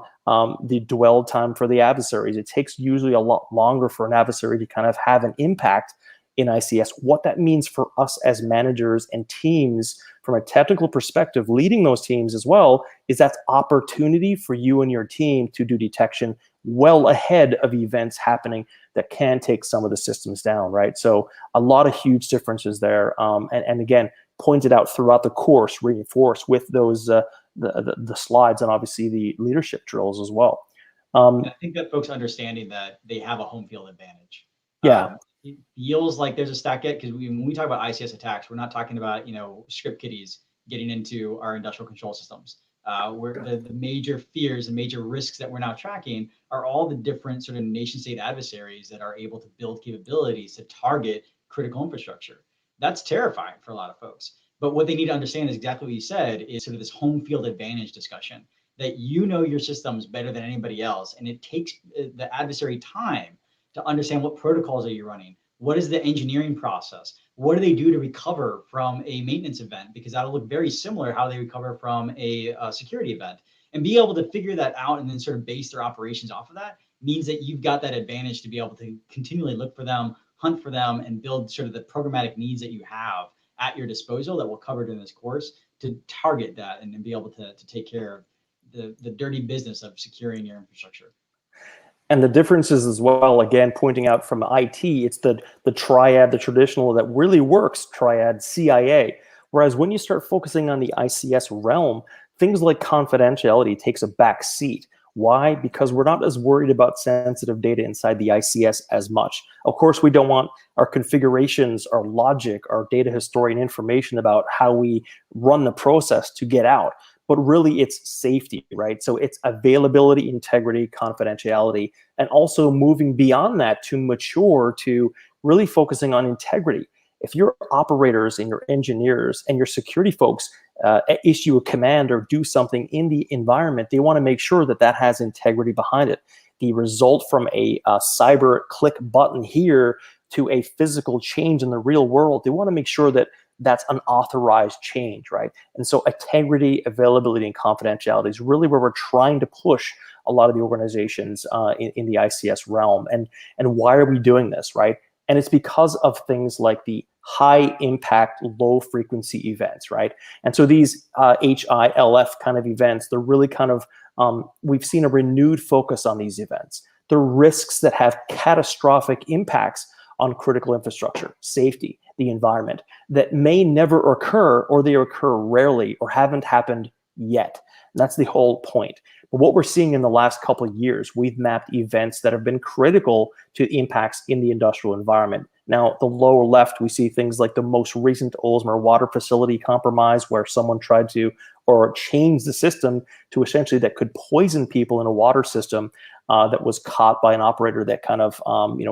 the dwell time for the adversaries. It takes usually a lot longer for an adversary to kind of have an impact in ICS. What that means for us as managers and teams from a technical perspective, leading those teams as well, is that's opportunity for you and your team to do detection well ahead of events happening that can take some of the systems down, right? So a lot of huge differences there. And again, pointed out throughout the course, reinforced with those the slides and obviously the leadership drills as well. I think that folks understanding that they have a home field advantage. Yeah. It feels like there's a stack it because when we talk about ICS attacks, we're not talking about script kiddies getting into our industrial control systems. Where the major fears and major risks that we're now tracking are all the different sort of nation state adversaries that are able to build capabilities to target critical infrastructure. That's terrifying for a lot of folks. But what they need to understand is exactly what you said is sort of this home field advantage discussion that your systems better than anybody else. And it takes the adversary time to understand what protocols are you running? What is the engineering process? What do they do to recover from a maintenance event? Because that'll look very similar how they recover from a security event. And be able to figure that out and then sort of base their operations off of that means that you've got that advantage to be able to continually look for them, hunt for them, and build sort of the programmatic needs that you have at your disposal that we'll cover during this course to target that and then be able to take care of the dirty business of securing your infrastructure. And the differences as well, again, pointing out from IT, it's the Triad, the traditional that really works, Triad, CIA. Whereas when you start focusing on the ICS realm, things like confidentiality takes a back seat. Why? Because we're not as worried about sensitive data inside the ICS as much. Of course, we don't want our configurations, our logic, our data historian information about how we run the process to get out. But really it's safety, right? So it's availability, integrity, confidentiality, and also moving beyond that to mature to really focusing on integrity. If your operators and your engineers and your security folks issue a command or do something in the environment, they want to make sure that that has integrity behind it. The result from a cyber click button here to a physical change in the real world, they want to make sure that that's an authorized change, right? And so integrity, availability, and confidentiality is really where we're trying to push a lot of the organizations in the ICS realm. And why are we doing this, right? And it's because of things like the high impact, low frequency events, right? And so these HILF kind of events, they're really kind of, we've seen a renewed focus on these events. The risks that have catastrophic impacts on critical infrastructure, safety, the environment, that may never occur or they occur rarely or haven't happened yet. And that's the whole point. But what we're seeing in the last couple of years, we've mapped events that have been critical to impacts in the industrial environment. Now, the lower left, we see things like the most recent Oldsmar water facility compromise where someone tried to or change the system to essentially that could poison people in a water system that was caught by an operator that kind of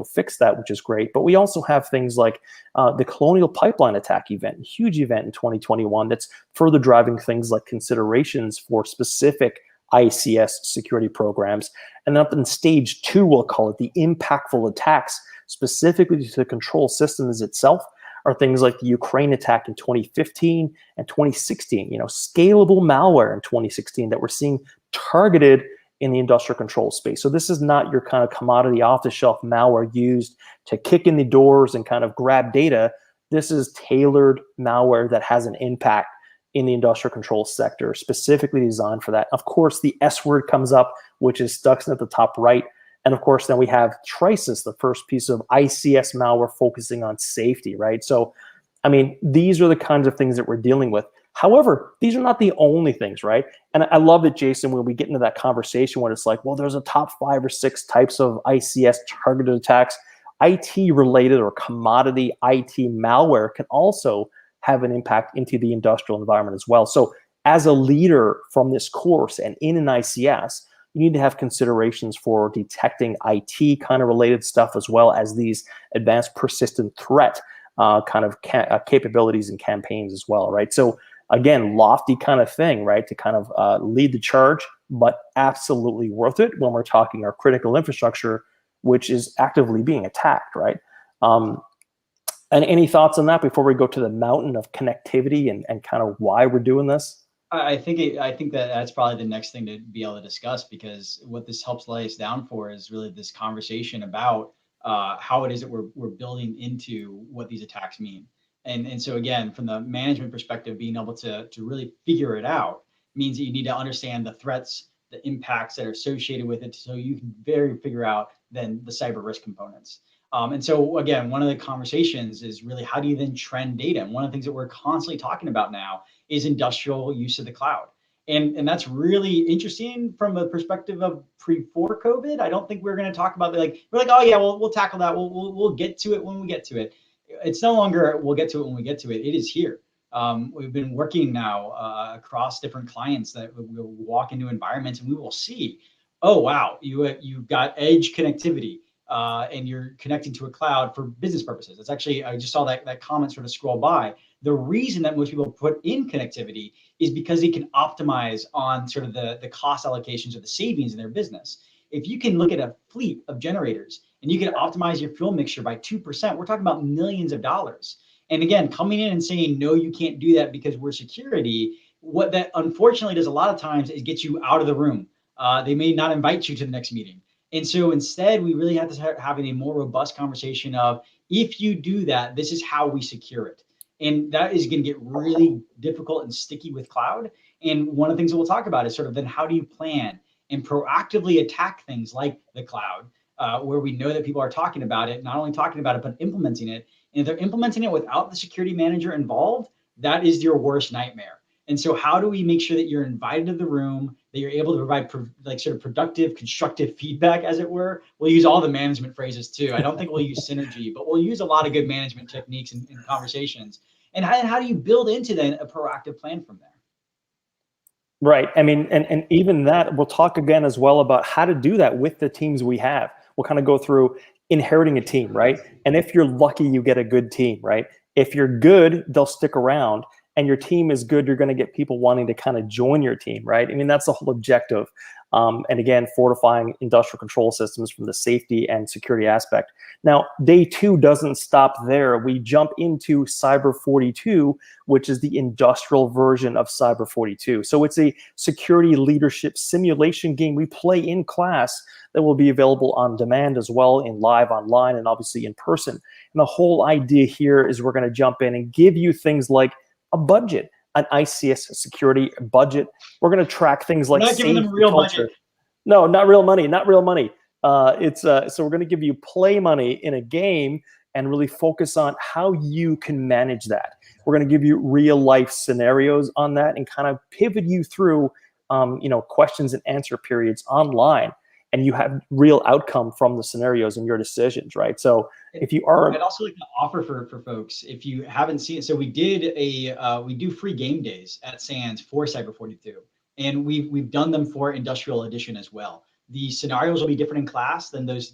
fixed that, which is great. But we also have things like the Colonial Pipeline attack event, a huge event in 2021 that's further driving things like considerations for specific ICS security programs. And then up in stage 2, we'll call it the impactful attacks, specifically to the control systems itself, are things like the Ukraine attack in 2015 and 2016, scalable malware in 2016 that we're seeing targeted in the industrial control space. So this is not your kind of commodity off-the-shelf malware used to kick in the doors and kind of grab data. This is tailored malware that has an impact in the industrial control sector, specifically designed for that. Of course, the S word comes up, which is Stuxnet at the top right. And of course, then we have Trisis, the first piece of ICS malware focusing on safety, right? So, I mean, these are the kinds of things that we're dealing with. However, these are not the only things, right? And I love it, Jason, when we get into that conversation when it's like, well, there's a top 5 or 6 types of ICS targeted attacks. IT-related or commodity IT malware can also have an impact into the industrial environment as well. So as a leader from this course and in an ICS, you need to have considerations for detecting IT kind of related stuff as well as these advanced persistent threat capabilities and campaigns as well, right? So again, lofty kind of thing, right, to kind of lead the charge, but absolutely worth it when we're talking our critical infrastructure, which is actively being attacked, right? And any thoughts on that before we go to the mountain of connectivity and kind of why we're doing this? I think that's probably the next thing to be able to discuss, because what this helps lay us down for is really this conversation about how it is that we're building into what these attacks mean. And so again, from the management perspective, being able to really figure it out means that you need to understand the threats, the impacts that are associated with it, so you can figure out then the cyber risk components. And so again, one of the conversations is really how do you then trend data? And one of the things that we're constantly talking about now is industrial use of the cloud. And that's really interesting from a perspective of before COVID. I don't think we're going to talk about we're like, oh yeah, we'll tackle that. We'll get to it when we get to it. It's no longer we'll get to it when we get to it. It is here. We've been working now across different clients that we'll walk into environments and we will see, oh wow, you've got edge connectivity. And you're connecting to a cloud for business purposes. It's actually, I just saw that comment sort of scroll by. The reason that most people put in connectivity is because they can optimize on sort of the cost allocations or the savings in their business. If you can look at a fleet of generators and you can optimize your fuel mixture by 2%, we're talking about millions of dollars. And again, coming in and saying, no, you can't do that because we're security, what that unfortunately does a lot of times is get you out of the room. They may not invite you to the next meeting. And so instead, we really have to start having a more robust conversation of, if you do that, this is how we secure it. And that is going to get really difficult and sticky with cloud. And one of the things that we'll talk about is sort of then how do you plan and proactively attack things like the cloud, where we know that people are talking about it, not only talking about it, but implementing it. And if they're implementing it without the security manager involved, that is your worst nightmare. And so how do we make sure that you're invited to the room, that you're able to provide sort of productive, constructive feedback, as it were? We'll use all the management phrases too. I don't think we'll use synergy, but we'll use a lot of good management techniques in conversations. And how do you build into then a proactive plan from there? Right. I mean, and even that, we'll talk again as well about how to do that with the teams we have. We'll kind of go through inheriting a team, right? And if you're lucky, you get a good team, right? If you're good, they'll stick around. And your team is good, you're going to get people wanting to kind of join your team, right? I mean, that's the whole objective. And again, fortifying industrial control systems from the safety and security aspect. Now, day 2 doesn't stop there. We jump into Cyber 42, which is the industrial version of Cyber 42. So it's a security leadership simulation game we play in class that will be available on demand as well, in live online and obviously in person. And the whole idea here is we're going to jump in and give you things like a budget, an ICS security budget. We're going to track things like not giving them real culture. Budget. No, not real money, not real money. So we're going to give you play money in a game and really focus on how you can manage that. We're going to give you real life scenarios on that and kind of pivot you through, questions and answer periods online. And you have real outcome from the scenarios and your decisions, right? So if you are, I'd also like to offer for folks, if you haven't seen it, so we do free game days at SANS for Cyber 42, and we've done them for Industrial Edition as well. The scenarios will be different in class than those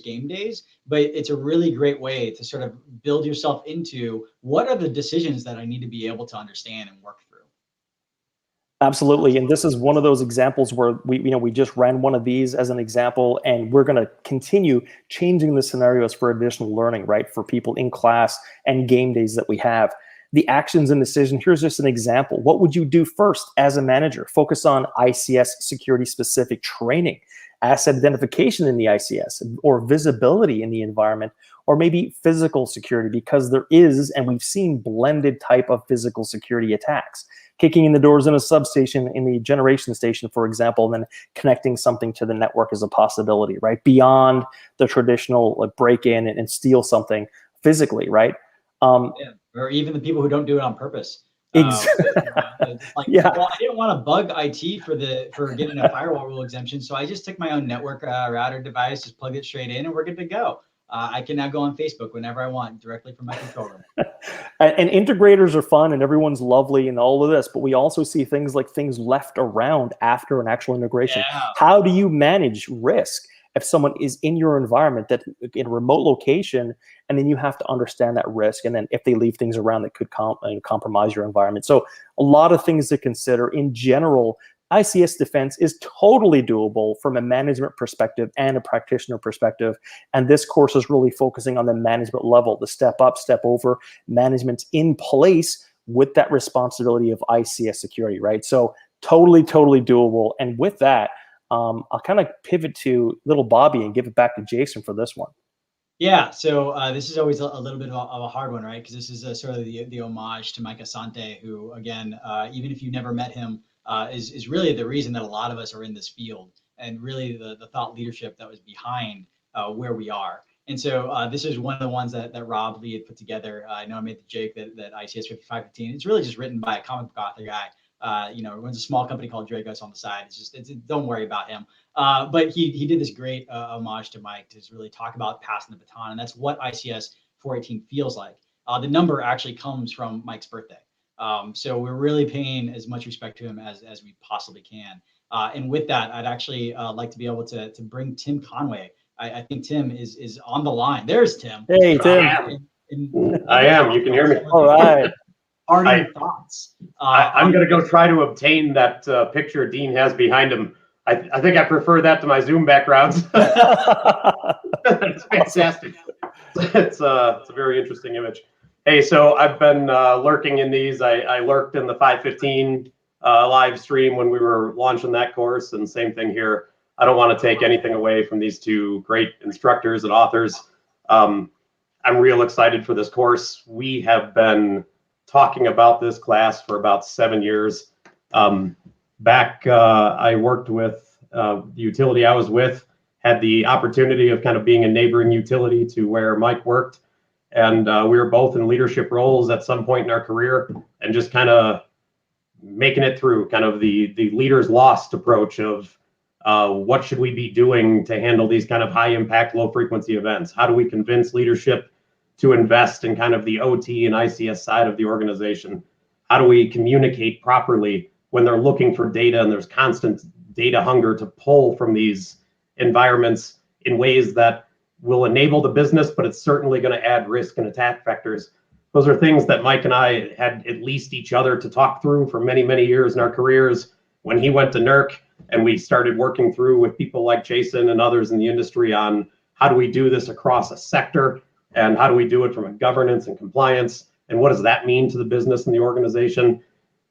game days, but it's a really great way to sort of build yourself into what are the decisions that I need to be able to understand and work through. Absolutely, and this is one of those examples where we just ran one of these as an example, and we're going to continue changing the scenarios for additional learning, right, for people in class and game days that we have. the actions and decision. Here's just an example. What would you do first as a manager? Focus on ICS security specific training, asset identification in the ICS, or visibility in the environment, or maybe physical security, because there is, and we've seen blended type of physical security attacks. Kicking in the doors in a substation, in the generation station, for example, and then connecting something to the network is a possibility, right? Beyond the traditional like break in and steal something physically, right? Yeah. Or even the people who don't do it on purpose. Like, yeah. Well, I didn't want to bug IT for getting a firewall rule exemption, so I just took my own network router device, just plugged it straight in, and we're good to go. I can now go on Facebook whenever I want directly from my control room. And integrators are fun and everyone's lovely and all of this, but we also see things like things left around after an actual integration. Yeah. How do you manage risk if someone is in your environment that in a remote location, and then you have to understand that risk, and then if they leave things around that could compromise your environment. So a lot of things to consider. In general, ICS defense is totally doable from a management perspective and a practitioner perspective. And this course is really focusing on the management level, the step up, step over, management's in place with that responsibility of ICS security, right? So totally doable. And with that, I'll kind of pivot to little Bobby and give it back to Jason for this one. Yeah, so this is always a little bit of a hard one, right? Because this is sort of the homage to Mike Asante, who, again, even if you never met him, is really the reason that a lot of us are in this field, and really the thought leadership that was behind where we are. And so this is one of the ones that Rob Lee had put together. I know I made the joke that ICS 5515, it's really just written by a comic book author guy. Runs a small company called Dragos on the side. Don't worry about him. But he did this great homage to Mike to really talk about passing the baton, and that's what ICS 418 feels like. The number actually comes from Mike's birthday. So we're really paying as much respect to him as we possibly can. And with that, I'd actually like to be able to bring Tim Conway. I think Tim is on the line. There's Tim. Hey, Tim. I am. You can hear me. All right. Thoughts. I'm going to go try to obtain that picture Dean has behind him. I think I prefer that to my Zoom backgrounds. It's fantastic. It's a very interesting image. Hey, so I've been lurking in these. I lurked in the 515 live stream when we were launching that course, and same thing here. I don't want to take anything away from these two great instructors and authors. I'm real excited for this course. We have been talking about this class for about 7 years. I worked with the utility I was with, had the opportunity of kind of being a neighboring utility to where Mike worked. And we were both in leadership roles at some point in our career, and just kind of making it through kind of the leaders lost approach of what should we be doing to handle these kind of high impact, low frequency events? How do we convince leadership to invest in kind of the OT and ICS side of the organization? How do we communicate properly when they're looking for data and there's constant data hunger to pull from these environments in ways that will enable the business, but it's certainly going to add risk and attack vectors? Those are things that Mike and I had at least each other to talk through for many, many years in our careers. When he went to NERC and we started working through with people like Jason and others in the industry on how do we do this across a sector, and how do we do it from a governance and compliance, and what does that mean to the business and the organization?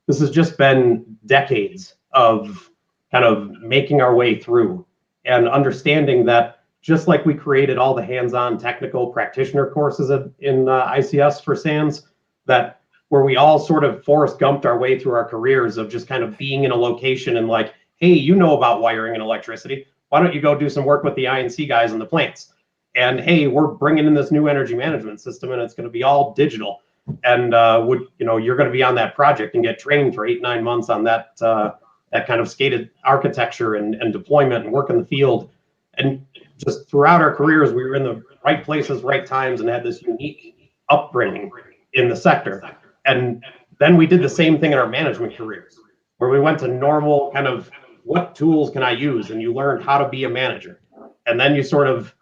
This has just been decades of kind of making our way through and understanding that just like we created all the hands-on technical practitioner courses in ICS for SANS, that where we all sort of Forrest Gumped our way through our careers of just kind of being in a location and like, hey, you know about wiring and electricity. Why don't you go do some work with the I&C guys in the plants? And hey, we're bringing in this new energy management system, and it's going to be all digital. And you're going to be on that project and get trained for 8-9 months on that kind of skated architecture and deployment and work in the field. And just throughout our careers, we were in the right places, right times, and had this unique upbringing in the sector. And then we did the same thing in our management careers, where we went to normal kind of what tools can I use, and you learned how to be a manager. And then you sort of,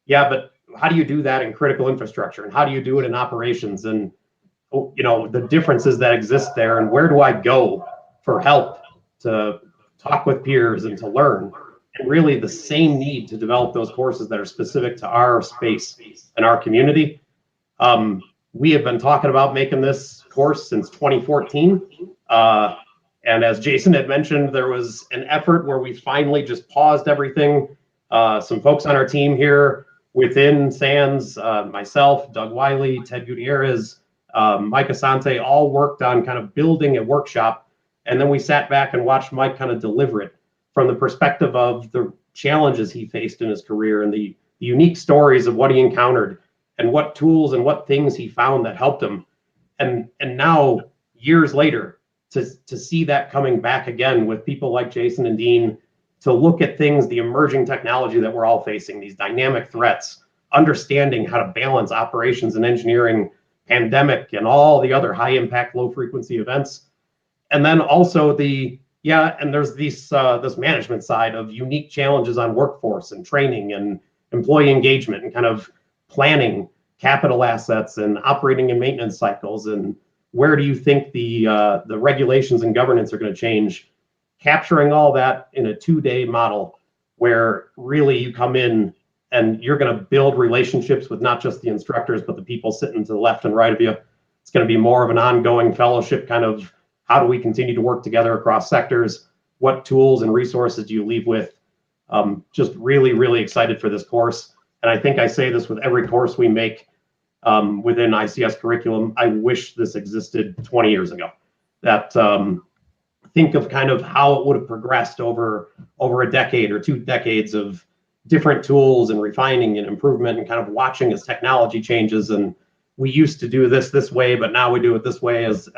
yeah, but how do you do that in critical infrastructure, and how do you do it in operations, and the differences that exist there, and where do I go for help to talk with peers and to learn? And really the same need to develop those courses that are specific to our space and our community. We have been talking about making this course since 2014. And as Jason had mentioned, there was an effort where we finally just paused everything. Some folks on our team here within SANS, myself, Doug Wiley, Ted Gutierrez, Mike Asante, all worked on kind of building a workshop. And then we sat back and watched Mike kind of deliver it from the perspective of the challenges he faced in his career and the unique stories of what he encountered and what tools and what things he found that helped him. And now, years later, to see that coming back again with people like Jason and Dean, to look at things, the emerging technology that we're all facing, these dynamic threats, understanding how to balance operations and engineering, pandemic, and all the other high impact, low frequency events. And then also and there's this management side of unique challenges on workforce and training and employee engagement and kind of planning capital assets and operating and maintenance cycles, and where do you think the regulations and governance are going to change? Capturing all that in a 2-day model where really you come in and you're going to build relationships with not just the instructors, but the people sitting to the left and right of you. It's going to be more of an ongoing fellowship kind of, how do we continue to work together across sectors? What tools and resources do you leave with? Just really, really excited for this course. And I think I say this with every course we make within ICS curriculum. I wish this existed 20 years ago. That think of kind of how it would have progressed over a decade or 2 decades of different tools and refining and improvement and kind of watching as technology changes. And we used to do this way, but now we do it this way as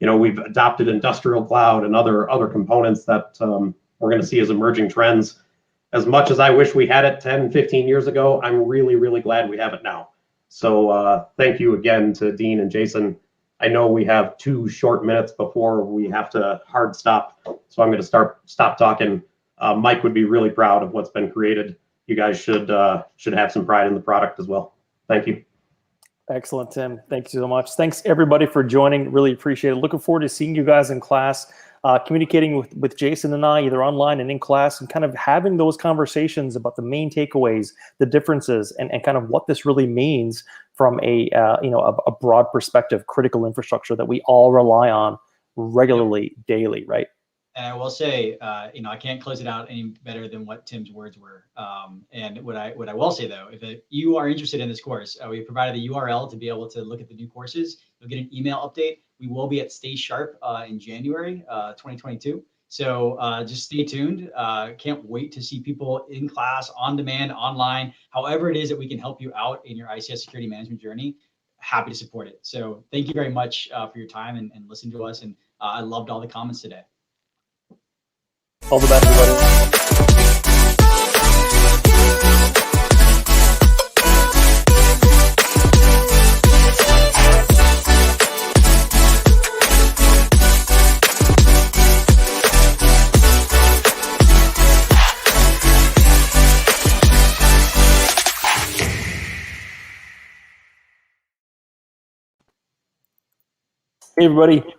we've adopted industrial cloud and other components that we're going to see as emerging trends. As much as I wish we had it 10, 15 years ago, I'm really, really glad we have it now. So thank you again to Dean and Jason. I know we have 2 short minutes before we have to hard stop, so I'm going to stop talking. Mike would be really proud of what's been created. You guys should have some pride in the product as well. Thank you. Excellent, Tim. Thank you so much. Thanks everybody for joining. Really appreciate it. Looking forward to seeing you guys in class, communicating with Jason and I, either online and in class, and kind of having those conversations about the main takeaways, the differences, and kind of what this really means from a broad perspective, critical infrastructure that we all rely on regularly, daily, right? And I will say, I can't close it out any better than what Tim's words were. And what I will say though, if you are interested in this course, we provided the URL to be able to look at the new courses. You'll get an email update. We will be at Stay Sharp in January 2022. So just stay tuned. Can't wait to see people in class, on demand, online, however it is that we can help you out in your ICS security management journey. Happy to support it. So thank you very much for your time and listening to us. And I loved all the comments today. All the best, everybody. Hey, everybody.